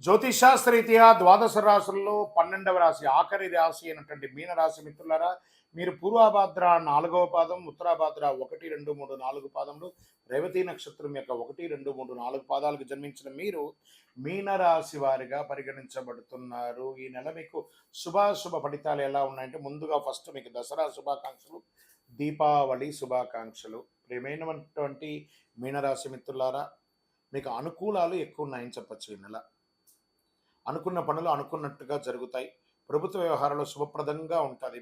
జ్యోతిషాస్త్రరీత్యా ద్వాదశ రాశుల్లో 12వ రాశి ఆఖరి రాశి అయినటువంటి మీనరాశి మిత్రులారా, మీరు పూర్వాభాద్ర 4వ పాదం, ఉత్తరాభాద్ర 1, 2, 3, 4 పాదములు, రేవతి నక్షత్రం యొక్క 1, 2, 3, 4 పాదాలకు జన్మించిన మీరు మీనరాశి వారిగా పరిగణించబడుతున్నారు. ఈ నెల మీకు శుభాశుభ ఫలితాలు ఎలా ఉన్నాయంటే, ముందుగా ఫస్ట్ మీకు దసరా శుభాకాంక్షలు, దీపావళి శుభాకాంక్షలు. ప్రియమైనటువంటి మీనరాశి మిత్రులారా, మీకు అనుకూలాలు ఎక్కువ ఉన్నాయని చెప్పచ్చు. ఈ నెల అనుకున్న పనులు అనుకున్నట్టుగా జరుగుతాయి. ప్రభుత్వ వ్యవహారాలు శుభప్రదంగా ఉంటుంది.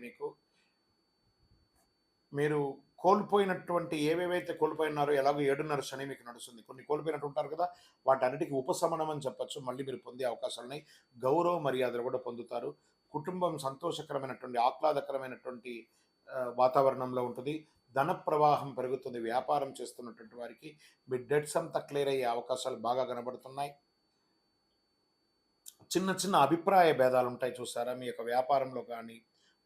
మీరు కోల్పోయినటువంటి ఏవేవైతే కోల్పోయినారో, ఎలాగో 7.5 శని మీకు నడుస్తుంది. కొన్ని కోల్పోయినట్టు ఉంటారు కదా, వాటన్నిటికీ ఉపశమనం అని చెప్పచ్చు. మళ్ళీ మీరు పొందే అవకాశాలున్నాయి. గౌరవ మర్యాదలు కూడా పొందుతారు. కుటుంబం సంతోషకరమైనటువంటి ఆహ్లాదకరమైనటువంటి వాతావరణంలో ఉంటుంది. ధన ప్రవాహం పెరుగుతుంది. వ్యాపారం చేస్తున్నటువంటి వారికి మీ డెట్స్ అంతా క్లియర్ అయ్యే అవకాశాలు బాగా కనబడుతున్నాయి. చిన్న చిన్న అభిప్రాయ భేదాలు ఉంటాయి చూసారా, మీ యొక్క వ్యాపారంలో కానీ,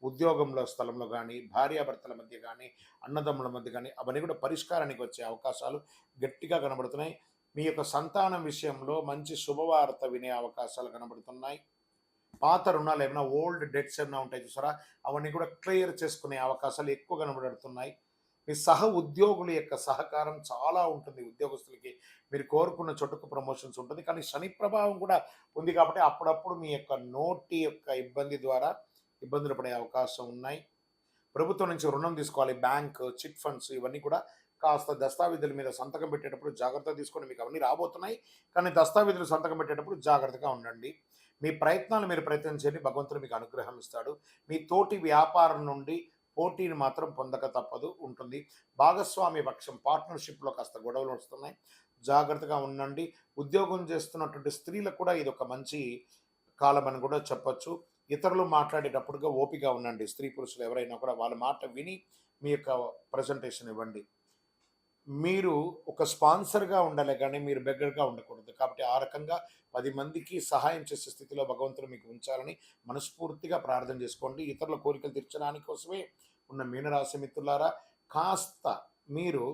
ఉద్యోగంలో స్థలంలో కానీ, భార్యాభర్తల మధ్య కానీ, అన్నదమ్ముల మధ్య కానీ, అవన్నీ కూడా పరిష్కారానికి వచ్చే అవకాశాలు గట్టిగా కనబడుతున్నాయి. మీ యొక్క సంతానం విషయంలో మంచి శుభవార్త వినే అవకాశాలు కనబడుతున్నాయి. పాత రుణాలు ఏమైనా, ఓల్డ్ డెట్స్ ఏమైనా ఉంటాయి చూసారా, అవన్నీ కూడా క్లియర్ చేసుకునే అవకాశాలు ఎక్కువ కనబడుతున్నాయి. మీ సహ ఉద్యోగుల యొక్క సహకారం చాలా ఉంటుంది. ఉద్యోగస్తులకి మీరు కోరుకున్న చోటుకు ప్రమోషన్స్ ఉంటుంది. కానీ శని ప్రభావం కూడా ఉంది కాబట్టి అప్పుడప్పుడు మీ యొక్క నోటి యొక్క ఇబ్బంది ద్వారా ఇబ్బందులు పడే అవకాశం ఉన్నాయి. ప్రభుత్వం నుంచి రుణం తీసుకోవాలి, బ్యాంక్, చిట్ ఫండ్స్, ఇవన్నీ కూడా కాస్త దస్తావేజుల మీద సంతకం పెట్టేటప్పుడు జాగ్రత్త తీసుకొని, మీకు అవన్నీ రాబోతున్నాయి. కానీ దస్తావేజులు సంతకం పెట్టేటప్పుడు జాగ్రత్తగా ఉండండి. మీ ప్రయత్నాలు మీరు ప్రయత్నం చేయండి, భగవంతుడు మీకు అనుగ్రహం ఇస్తాడు. మీ తోటి వ్యాపారం నుండి పోటీని మాత్రం పొందక తప్పదు ఉంటుంది. భాగస్వామ్య పక్షం పార్ట్నర్షిప్లో కాస్త గొడవలు వస్తున్నాయి, జాగ్రత్తగా ఉండండి. ఉద్యోగం చేస్తున్నటువంటి స్త్రీలకు కూడా ఇది ఒక మంచి కాలం అని కూడా చెప్పచ్చు. ఇతరులు మాట్లాడేటప్పుడుగా ఓపిక ఉండండి. స్త్రీ పురుషులు ఎవరైనా కూడా వాళ్ళ మాట విని మీ యొక్క ప్రజెంటేషన్ ఇవ్వండి. మీరు ఒక స్పాన్సర్గా ఉండాలి కానీ మీరు బెగ్గర్గా ఉండకూడదు. కాబట్టి ఆ రకంగా 10 మందికి సహాయం చేసే స్థితిలో భగవంతుడు మీకు ఉంచాలని మనస్ఫూర్తిగా ప్రార్థన చేసుకోండి. ఇతరుల కోరికలు తీర్చడానికి కోసమే ఉన్న మీనరాశి మిత్రులారా, కాస్త మీరు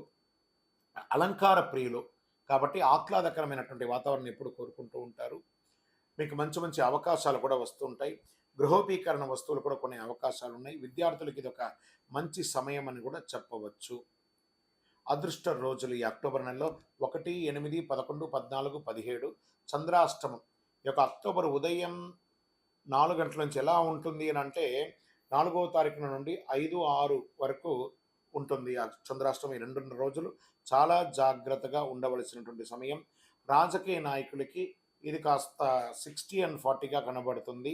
అలంకార ప్రియులు కాబట్టి ఆహ్లాదకరమైనటువంటి వాతావరణం ఎప్పుడు కోరుకుంటూ ఉంటారు. మీకు మంచి మంచి అవకాశాలు కూడా వస్తుంటాయి. గృహోపీకరణ వస్తువులు కూడా కొనే అవకాశాలు ఉన్నాయి. విద్యార్థులకి ఇది ఒక మంచి సమయం అని కూడా చెప్పవచ్చు. అదృష్ట రోజులు ఈ అక్టోబర్ నెలలో 1, 8, 11, 14, 17 చంద్రాష్టమం. ఈ యొక్క అక్టోబర్ ఉదయం 4 గంటల నుంచి ఎలా ఉంటుంది అని అంటే, 4వ తారీఖున నుండి 5, 6 వరకు ఉంటుంది ఆ చంద్రాష్టమి. 2 రోజులు చాలా జాగ్రత్తగా ఉండవలసినటువంటి సమయం. రాజకీయ నాయకులకి ఇది కాస్త 60-40గా కనబడుతుంది.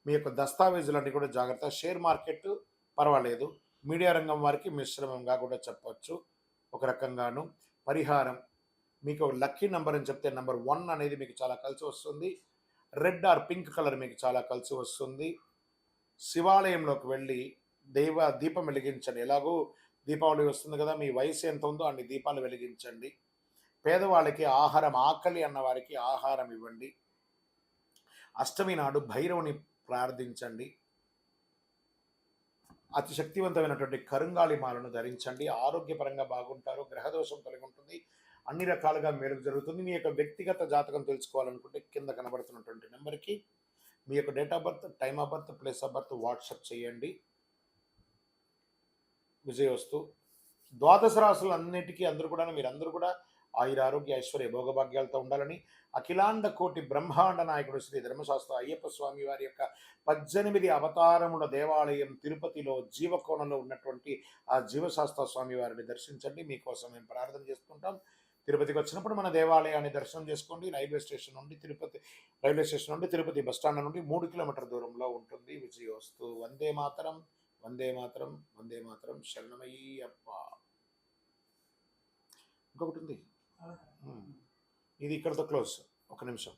మీ యొక్క దస్తావేజులన్నీ కూడా జాగ్రత్త. షేర్ మార్కెట్ పర్వాలేదు. మీడియా రంగం వారికి మిశ్రమంగా కూడా చెప్పవచ్చు. ఒక రకంగాను పరిహారం, మీకు లక్కీ నెంబర్ అని చెప్తే నెంబర్ 1 అనేది మీకు చాలా కలిసి వస్తుంది. రెడ్ ఆర్ పింక్ కలర్ మీకు చాలా కలిసి వస్తుంది. శివాలయంలోకి వెళ్ళి దీపం వెలిగించండి. ఎలాగో దీపావళి వస్తుంది కదా, మీ వయసు ఎంత ఉందో అన్ని దీపాలు వెలిగించండి. పేదవాళ్ళకి ఆహారం, ఆకలి అన్న వారికి ఆహారం ఇవ్వండి. అష్టమి నాడు భైరవుని ప్రార్థించండి. అతి శక్తివంతమైనటువంటి కరుంగాళి మాలను ధరించండి. ఆరోగ్యపరంగా బాగుంటారు. గ్రహదోషం కలిగి ఉంటుంది. అన్ని రకాలుగా మేలు జరుగుతుంది. మీ యొక్క వ్యక్తిగత జాతకం తెలుసుకోవాలనుకుంటే కింద కనబడుతున్నటువంటి నెంబర్కి మీ యొక్క date of birth, time of birth, place of birth WhatsApp చేయండి. విజయవస్తు. ద్వాదశ రాశులు అన్నిటికీ మీరందరూ కూడా ఆయురారోగ్య ఐశ్వర్య భోగభాగ్యాలతో ఉండాలని అఖిలాండ కోటి బ్రహ్మాండ నాయకుడు శ్రీ ధర్మశాస్త్ర అయ్యప్ప స్వామి వారి యొక్క 18 అవతారముల దేవాలయం తిరుపతిలో జీవకోణంలో ఉన్నటువంటి ఆ జీవశాస్త్ర స్వామి వారిని దర్శించండి. మీకోసం మేము ప్రార్థన చేసుకుంటాం. తిరుపతికి వచ్చినప్పుడు మన దేవాలయాన్ని దర్శనం చేసుకోండి. రైల్వే స్టేషన్ నుండి తిరుపతి బస్టాండ్ నుండి 3 కిలోమీటర్ల దూరంలో ఉంటుంది. విజయోస్తు. వందే మాతరం, వందే మాతరం, వందే మాతరం, శరణమయ్యప్ప. ఇంకొకటి ఉంది, ఇది ఇక్కడతో క్లోజ్. ఒక నిమిషం.